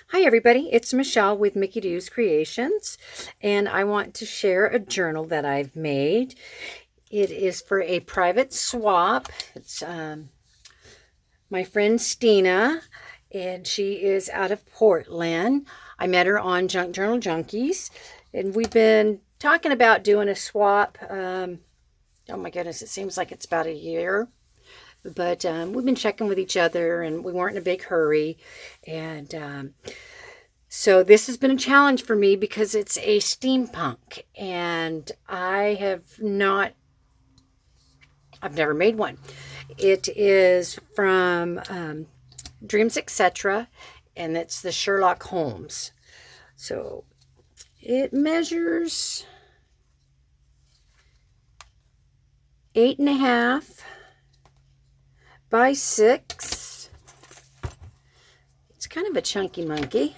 Hi everybody, it's Michelle with Mickey Do's Creations, and I want to share a journal that I've made. It is for a private swap. It's my friend Stina, and she is out of Portland. I met her on Junk Journal Junkies, and we've been talking about doing a swap. Oh my goodness, it seems like it's about a year. But we've been checking with each other, and we weren't in a big hurry. And so this has been a challenge for me because it's a steampunk, and I've never made one. It is from Dreamz Etc, and it's the Sherlock Holmes. So it measures 8.5 by 6. It's kind of a chunky monkey.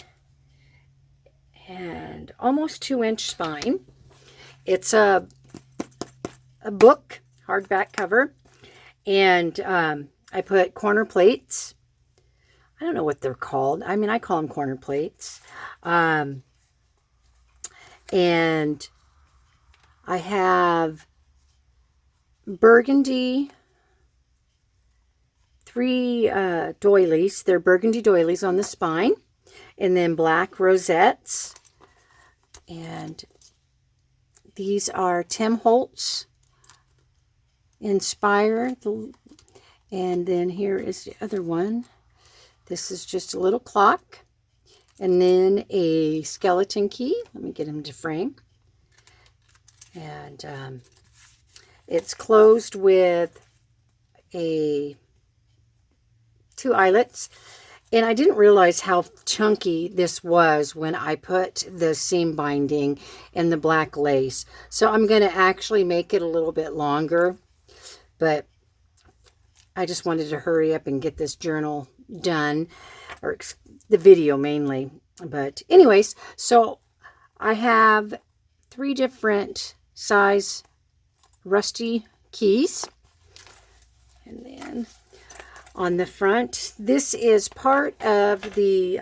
And almost 2-inch spine. It's a book, hardback cover. And I put corner plates. I don't know what they're called. I mean, I call them corner plates. And I have burgundy 3 doilies. They're burgundy doilies on the spine, and then black rosettes. And these are Tim Holtz Inspire. And then here is the other one. This is just a little clock, and then a skeleton key. Let me get him to frame. And it's closed with 2 eyelets. And I didn't realize how chunky this was when I put the seam binding and the black lace. So I'm going to actually make it a little bit longer. But I just wanted to hurry up and get this journal done. Or the video mainly. But anyways, so I have 3 different size rusty keys. And then on the front, this is part of the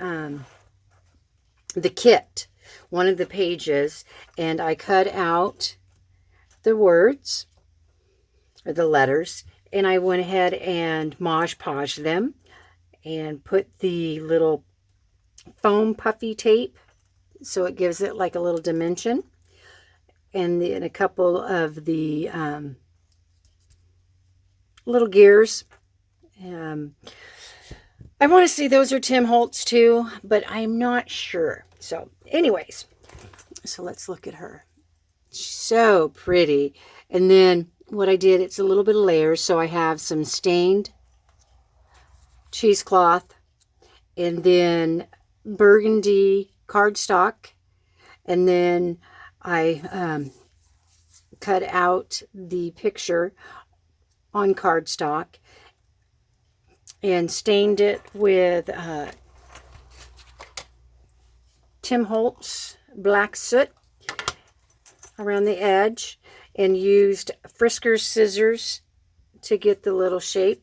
kit, one of the pages, and I cut out the words or the letters, and I went ahead and Mod Podged them and put the little foam puffy tape so it gives it like a little dimension, and then a couple of the little gears. I want to say those are Tim Holtz too, but I'm not sure. So anyways, so let's look at her. She's so pretty. And then what I did, it's a little bit of layers. So I have some stained cheesecloth, and then burgundy cardstock, and then I cut out the picture on cardstock and stained it with Tim Holtz black soot around the edge, and used Frisker's scissors to get the little shape,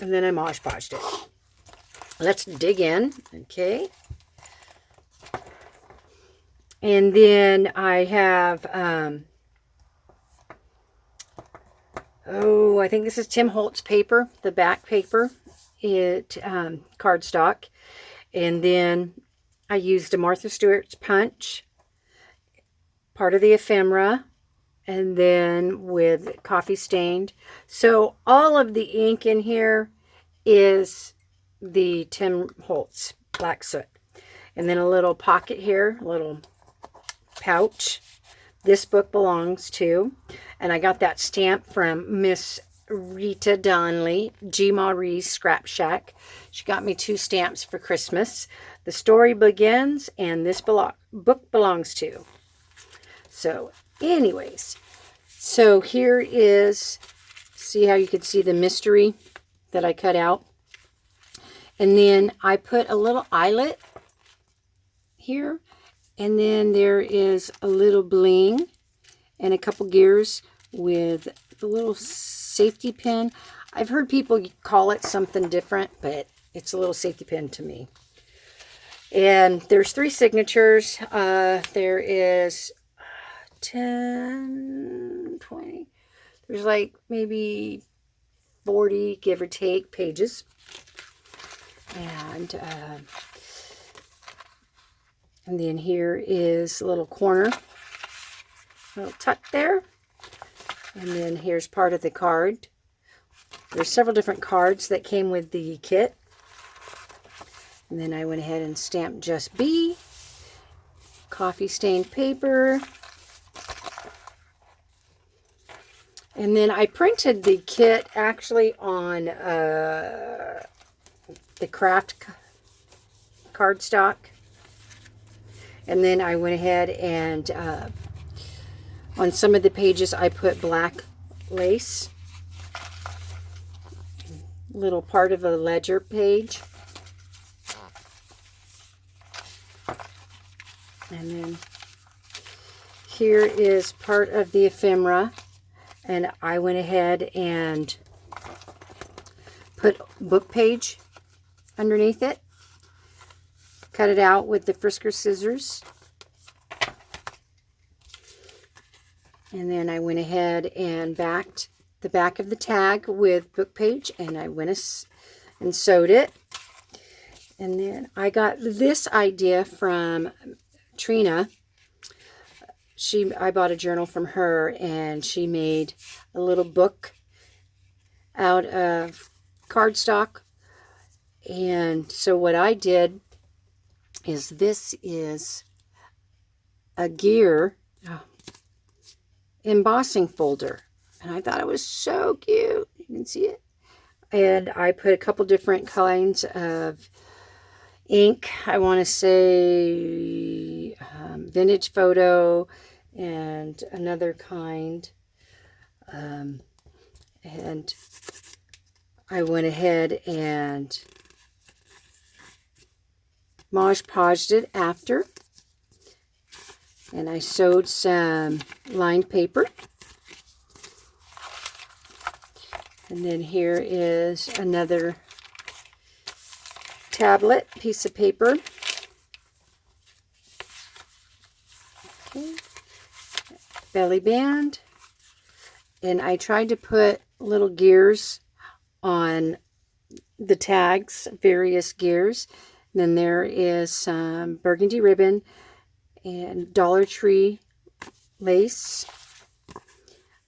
and then I Mod Podged it. Let's dig in, okay? And then I have I think this is Tim Holtz paper, the back paper. It cardstock, and then I used a Martha Stewart's punch, part of the ephemera, and then with coffee stained. So all of the ink in here is the Tim Holtz black soot, and then a little pocket here, a little pouch. This book belongs to, and I got that stamp from Miss Rita Donnelly, G. Marie's Scrap Shack. She got me 2 stamps for Christmas. The story begins, and this book belongs to. So anyways, so here is, see how you could see the mystery that I cut out. And then I put a little eyelet here, and then there is a little bling and a couple gears with the little safety pin. I've heard people call it something different, but it's a little safety pin to me. And there's 3 signatures. There is 10, 20. There's like maybe 40, give or take, pages. And then here is a little corner, a little tuck there. And then here's part of the card. There's several different cards that came with the kit. And then I went ahead and stamped Just Be, coffee stained paper. And then I printed the kit actually on the craft cardstock. And then I went ahead and on some of the pages I put black lace. Little part of a ledger page. And then here is part of the ephemera, and I went ahead and put book page underneath it, cut it out with the Frisker scissors, and then I went ahead and backed the back of the tag with book page, and I went and sewed it. And then I got this idea from Trina. I bought a journal from her, and she made a little book out of cardstock. And so what I did is, this is a gear embossing folder, and I thought it was so cute. You can see it. And I put a couple different kinds of ink. I want to say vintage photo and another kind. And I went ahead and Mod Podged it after. And I sewed some lined paper. And then here is another tablet piece of paper. Okay. Belly band. And I tried to put little gears on the tags, various gears. And then there is some burgundy ribbon and Dollar Tree lace.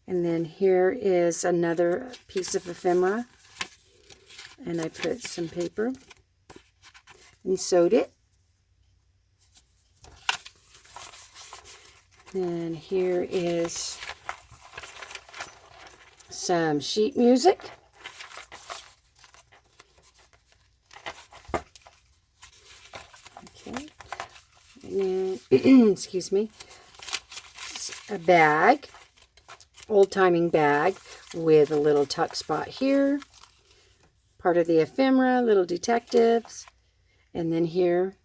And then here is another piece of ephemera. And I put some paper and sewed it. And here is some sheet music. Okay. And then, excuse me, a bag, old-timing bag with a little tuck spot here. Part of the ephemera, little detectives. And then here,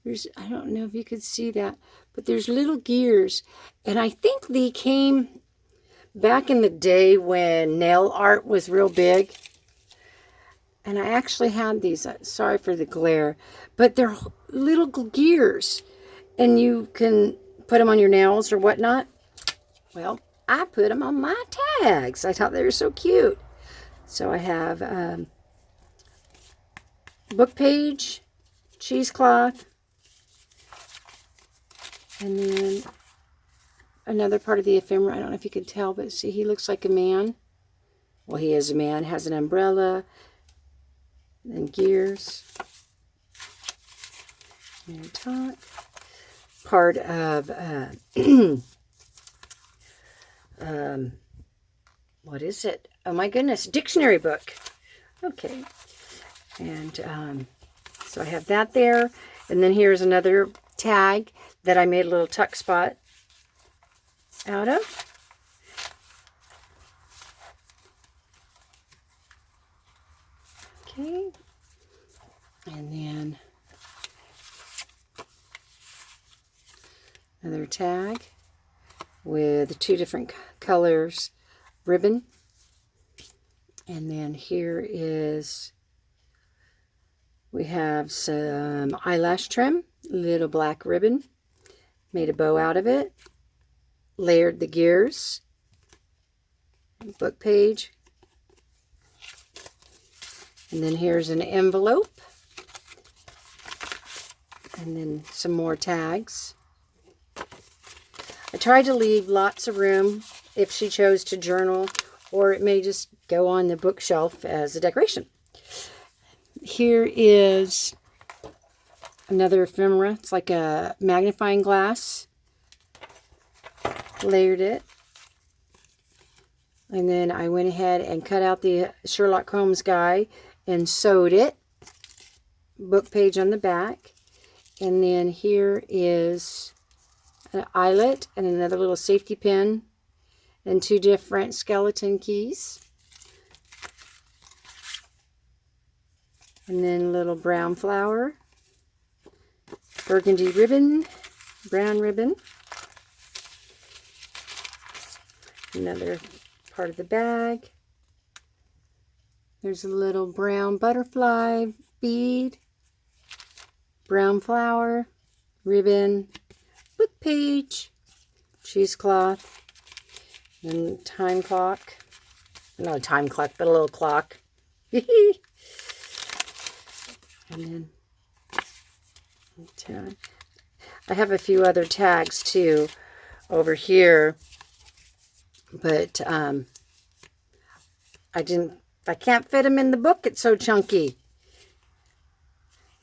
there's, I don't know if you could see that, but there's little gears. And I think they came back in the day when nail art was real big. And I actually had these, sorry for the glare, but they're little gears. And you can put them on your nails or whatnot. Well, I put them on my tags. I thought they were so cute. So I have book page, cheesecloth, and then another part of the ephemera. I don't know if you can tell, but see, he looks like a man. Well, he is a man. Has an umbrella and gears. And top. Part of what is it? Oh my goodness, dictionary book. Okay. And so I have that there. And then here's another tag that I made a little tuck spot out of. Okay. And then another tag with 2 different colors ribbon. And then here is We have some eyelash trim, little black ribbon, made a bow out of it, layered the gears, book page, and then here's an envelope, and then some more tags. I tried to leave lots of room if she chose to journal, or it may just go on the bookshelf as a decoration. Here is another ephemera. It's like a magnifying glass. Layered it. And then I went ahead and cut out the Sherlock Holmes guy and sewed it. Book page on the back. And then here is an eyelet and another little safety pin and 2 different skeleton keys. And then a little brown flower, burgundy ribbon, brown ribbon. Another part of the bag. There's a little brown butterfly bead, brown flower, ribbon, book page, cheesecloth, and time clock. Not a time clock, but a little clock. And then tag. I have a few other tags too over here, but I can't fit them in the book. It's so chunky.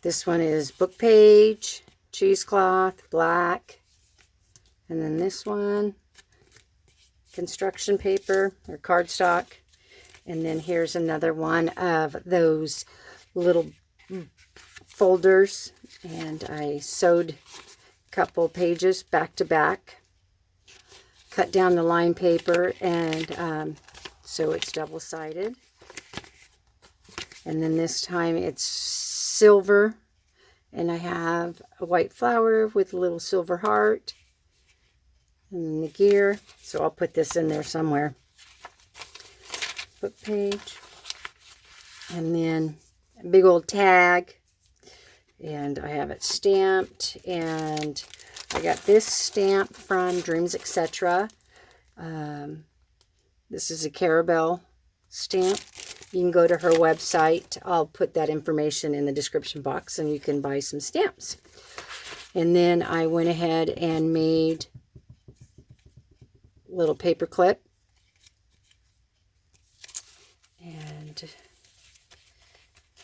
This one is book page, cheesecloth, black, and then this one construction paper or cardstock, and then here's another one of those little folders, and I sewed a couple pages back to back, cut down the line paper, and so it's double-sided. And then this time it's silver, and I have a white flower with a little silver heart, and then the gear, so I'll put this in there somewhere. Book page, and then a big old tag, and I have it stamped, and I got this stamp from Dreamz Etc. This is a Caramel stamp. You can go to her website. I'll put that information in the description box, and you can buy some stamps. And then I went ahead and made a little paper clip. And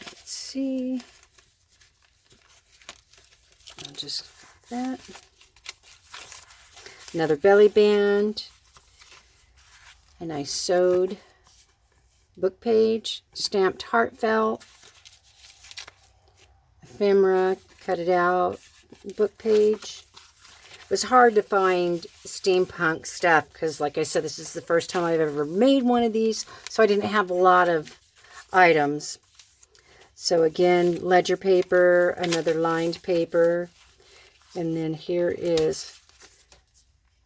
let's see. I'll just that. Another belly band. And I sewed book page, stamped heartfelt, ephemera, cut it out, book page. It was hard to find steampunk stuff because, like I said, this is the first time I've ever made one of these, so I didn't have a lot of items. So again, ledger paper, another lined paper, and then here is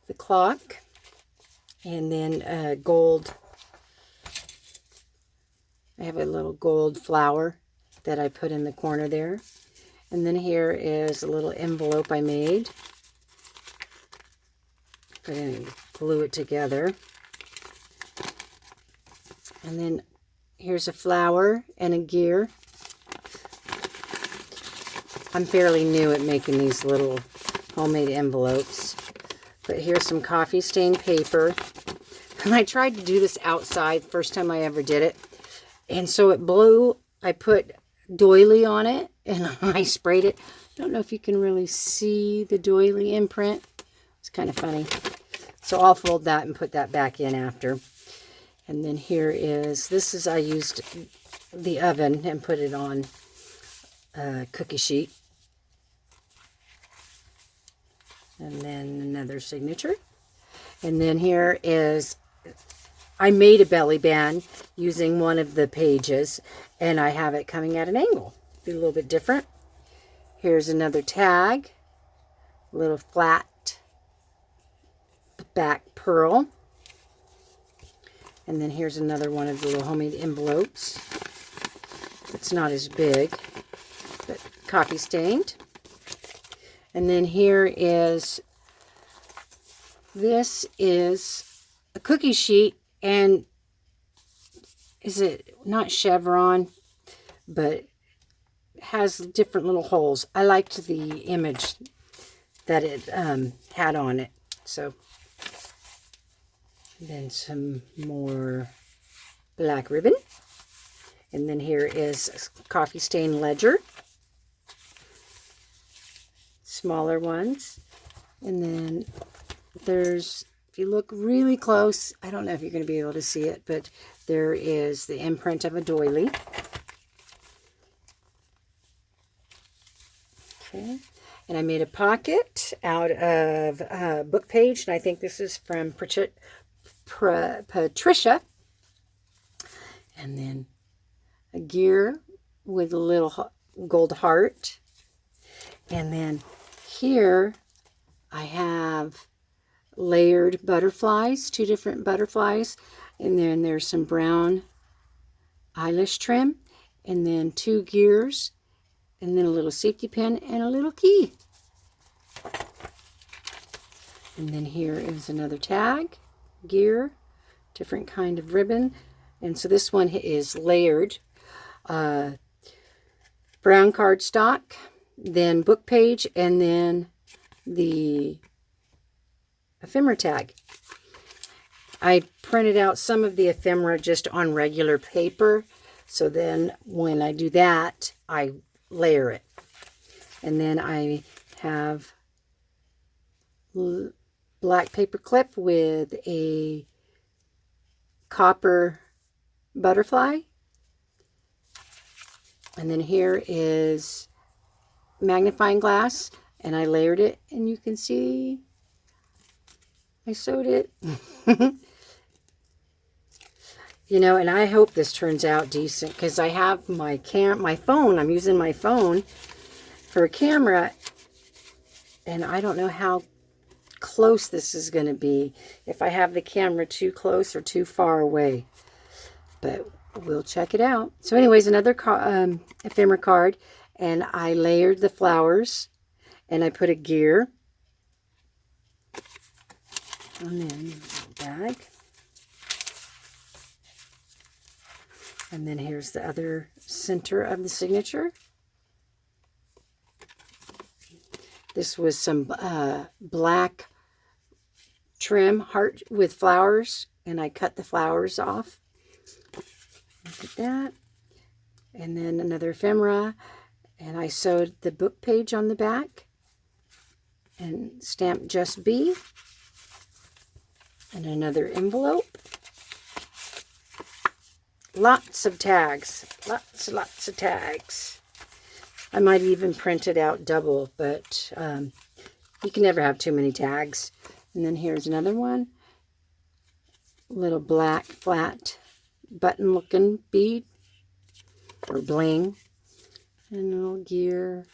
the clock, and then gold. I have a little gold flower that I put in the corner there. And then here is a little envelope I made. I didn't glue it together. And then here's a flower and a gear. I'm fairly new at making these little homemade envelopes. But here's some coffee stained paper. And I tried to do this outside first time I ever did it. And so it blew. I put doily on it and I sprayed it. I don't know if you can really see the doily imprint. It's kind of funny. So I'll fold that and put that back in after. And then here is, this is, I used the oven and put it on a cookie sheet. And then another signature. And then here is, I made a belly band using one of the pages, and I have it coming at an angle. Be a little bit different. Here's another tag, a little flat back pearl. And then here's another one of the little homemade envelopes. It's not as big. coffee stained. And then here is, this is a cookie sheet, and is it not chevron, but has different little holes. I liked the image that it had on it. So then some more black ribbon. And then here is a coffee stain ledger. Smaller ones. And then there's, if you look really close, I don't know if you're going to be able to see it, but there is the imprint of a doily. Okay. And I made a pocket out of a book page, and I think this is from Patricia. And then a gear with a little gold heart. And then here I have layered butterflies, 2 different butterflies. And then there's some brown eyelash trim. And then 2 gears. And then a little safety pin and a little key. And then here is another tag, gear, different kind of ribbon. And so this one is layered. Brown cardstock, then book page, and then the ephemera tag. I printed out some of the ephemera just on regular paper. So then when I do that, I layer it. And then I have black paper clip with a copper butterfly. And then here is magnifying glass, and I layered it, and you can see I sewed it. You know, and I hope this turns out decent, because I have my phone. I'm using my phone for a camera, and I don't know how close this is going to be, if I have the camera too close or too far away. But we'll check it out. So anyways, another ephemera card, and I layered the flowers, and I put a gear, and then a bag. And then here's the other center of the signature. This was some black trim heart with flowers, and I cut the flowers off. Look at that. And then another ephemera, and I sewed the book page on the back and stamped Just Be. And another envelope. Lots of tags. Lots of tags. I might even print it out double, but you can never have too many tags. And then here's another one. Little black flat button looking bead or bling. And a little gear.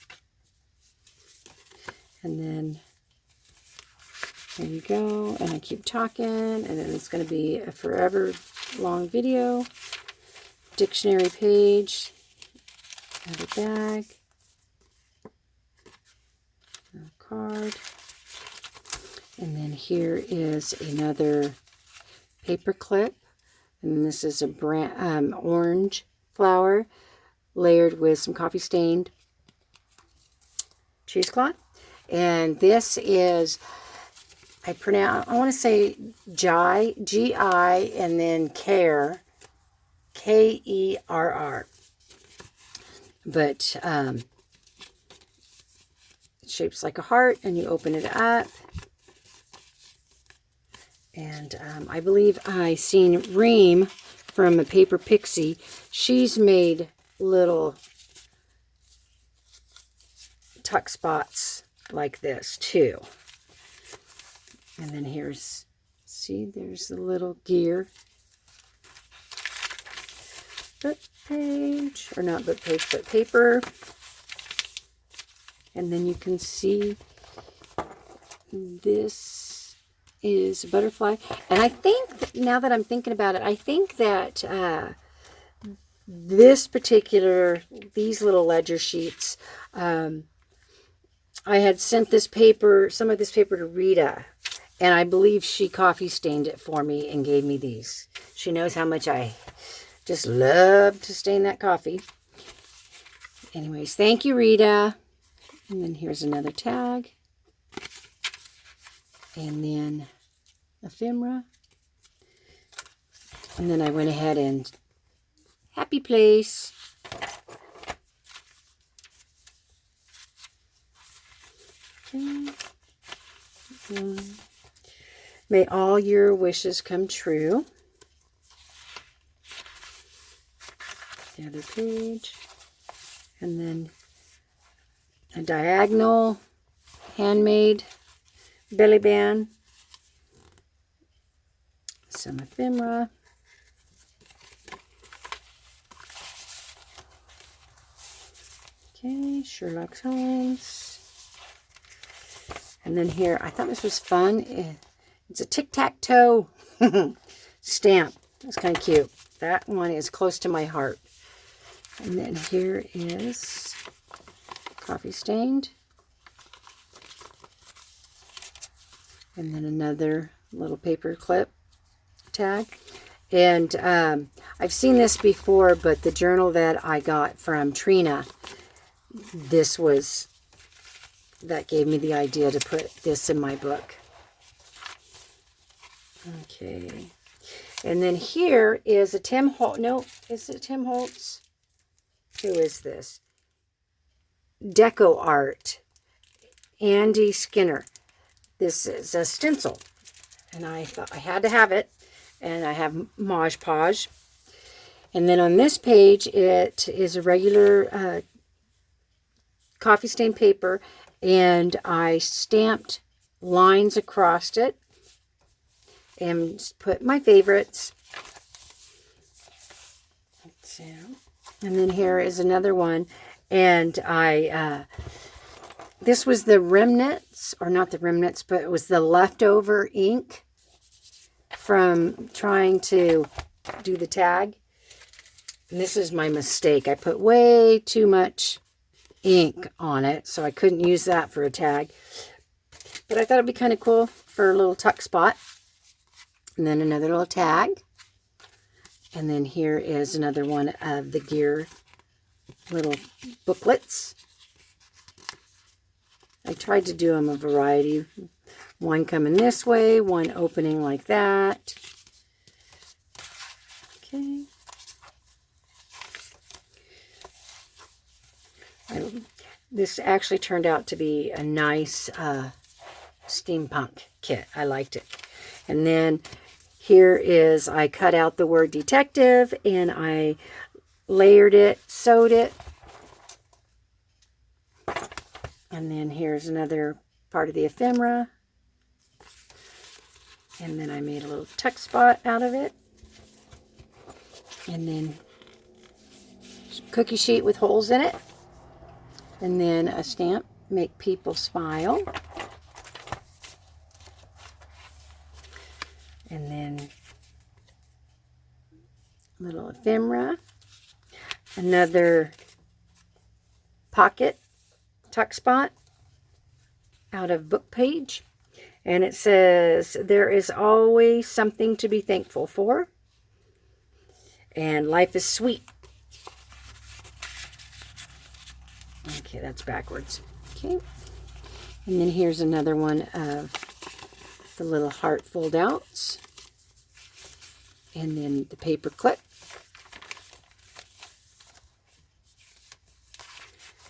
And then there you go. And I keep talking, and then it's going to be a forever long video. Dictionary page, another bag, a card, and then here is another paper clip, and this is a orange flower layered with some coffee stained cheesecloth, and this is, I want to say G-I, and then care, K-E-R-R. But it shapes like a heart, and you open it up. And I believe I seen Reem from a Paper Pixie. She's made little tuck spots like this too. And then here's, see, there's the little gear. Book page, or not book page, but paper. And then you can see this is a butterfly. And I think, now that I'm thinking about it, I think that these little ledger sheets, I had sent some of this paper to Rita, and I believe she coffee stained it for me and gave me these. She knows how much I just love to stain that coffee. Anyways, thank you, Rita. And then here's another tag. And then ephemera. And then I went ahead and happy place. Okay. May all your wishes come true. The other page. And then a diagonal handmade belly band. Some ephemera. Okay, Sherlock Holmes. And then here, I thought this was fun. It's a tic-tac-toe stamp. It's kind of cute. That one is close to my heart. And then here is coffee stained. And then another little paper clip tag. And I've seen this before, but the journal that I got from Trina, that gave me the idea to put this in my book. Okay. And then here is a Tim Holtz. No, is it Tim Holtz? Who is this? Deco Art. Andy Skinner. This is a stencil. And I thought I had to have it. And I have Mod Podge. And then on this page, it is a regular coffee stain paper. And I stamped lines across it. And put my favorites. And then here is another one. And this was the remnants, or not the remnants, but it was the leftover ink from trying to do the tag. And this is my mistake. I put way too much ink on it, so I couldn't use that for a tag. But I thought it'd be kind of cool for a little tuck spot. And then another little tag. And then here is another one of the gear little booklets. I tried to do them a variety. One coming this way, one opening like that. Okay. This actually turned out to be a nice steampunk kit. I liked it. And then here is, I cut out the word detective and I layered it, sewed it. And then here's another part of the ephemera. And then I made a little tuck spot out of it. And then cookie sheet with holes in it. And then a stamp, make people smile. And then a little ephemera. Another pocket tuck spot out of book page. And it says, there is always something to be thankful for. And life is sweet. Okay, that's backwards. Okay. And then here's another one of the little heart fold outs. And then the paper clip.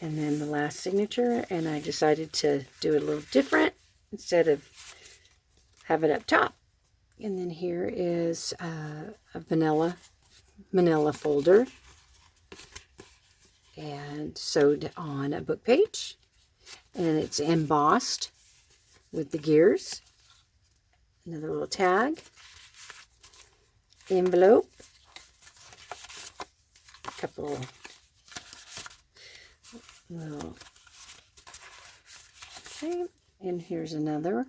And then the last signature. And I decided to do it a little different instead of have it up top. And then here is a manila folder. And sewed on a book page. And it's embossed with the gears. Another little tag. Envelope. A couple little. Okay. And here's another.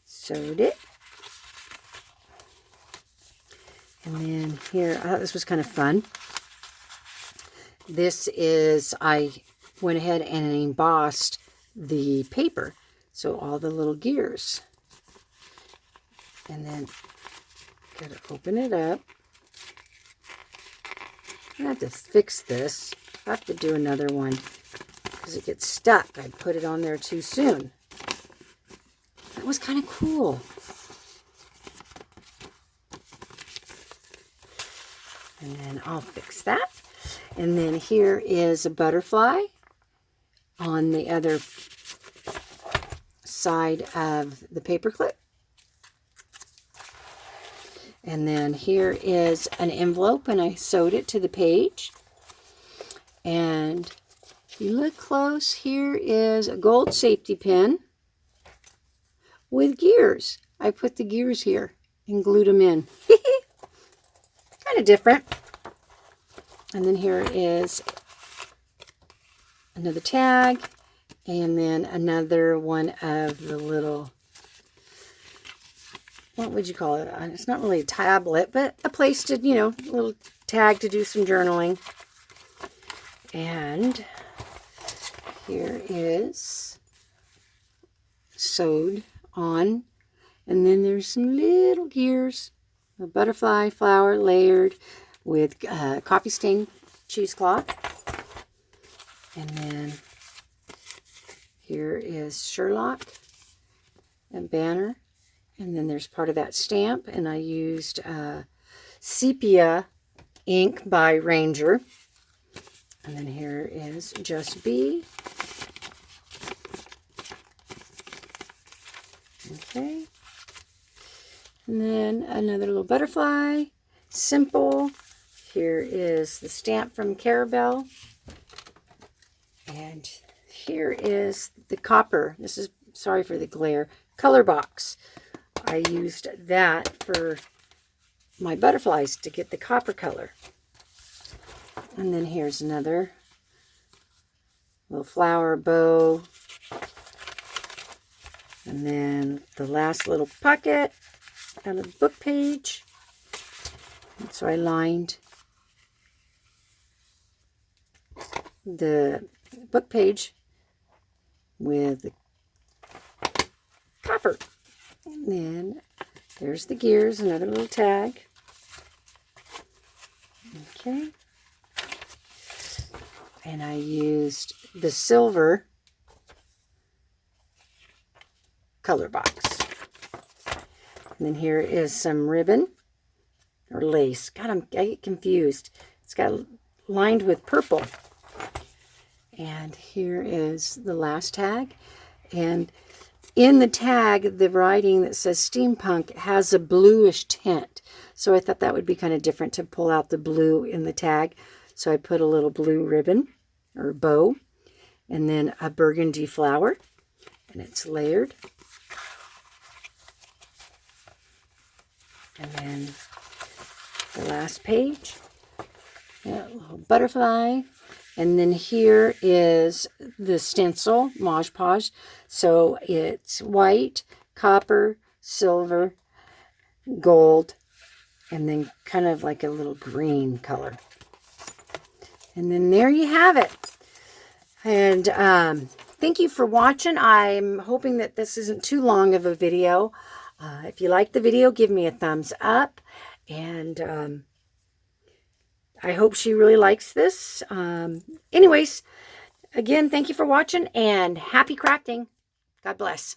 Sewed it. And then here, I thought this was kind of fun. This is, I went ahead and embossed the paper. So all the little gears. And then, got to open it up. I have to fix this. I have to do another one because it gets stuck. I put it on there too soon. That was kind of cool. And then I'll fix that. And then here is a butterfly on the other side of the paper clip. And then here is an envelope, and I sewed it to the page. And if you look close, here is a gold safety pin with gears. I put the gears here and glued them in. Kind of different. And then here is another tag, and then another one of the little, what would you call it? It's not really a tablet, but a place to, you know, a little tag to do some journaling. And here is sewed on. And then there's some little gears. A butterfly flower layered with coffee stained cheesecloth. And then here is Sherlock and banner. And then there's part of that stamp, and I used sepia ink by Ranger. And then here is Just Be. Okay. And then another little butterfly, simple. Here is the stamp from Carabelle. And here is the copper. This is, sorry for the glare, color box. I used that for my butterflies to get the copper color. And then here's another little flower bow. And then the last little pocket out of the book page. And so I lined the book page with the copper. And then there's the gears, another little tag. Okay. And I used the silver color box. And then here is some ribbon or lace. God, I get confused. It's got lined with purple. And here is the last tag. And in the tag, the writing that says Steampunk has a bluish tint. So I thought that would be kind of different to pull out the blue in the tag. So I put a little blue ribbon or bow, and then a burgundy flower, and it's layered. And then the last page, a little butterfly. And then here is the stencil, Mod Podge. So it's white, copper, silver, gold, and then kind of like a little green color. And then there you have it. And thank you for watching. I'm hoping that this isn't too long of a video. If you like the video, give me a thumbs up. And I hope she really likes this. Anyways, again, thank you for watching, and happy crafting. God bless.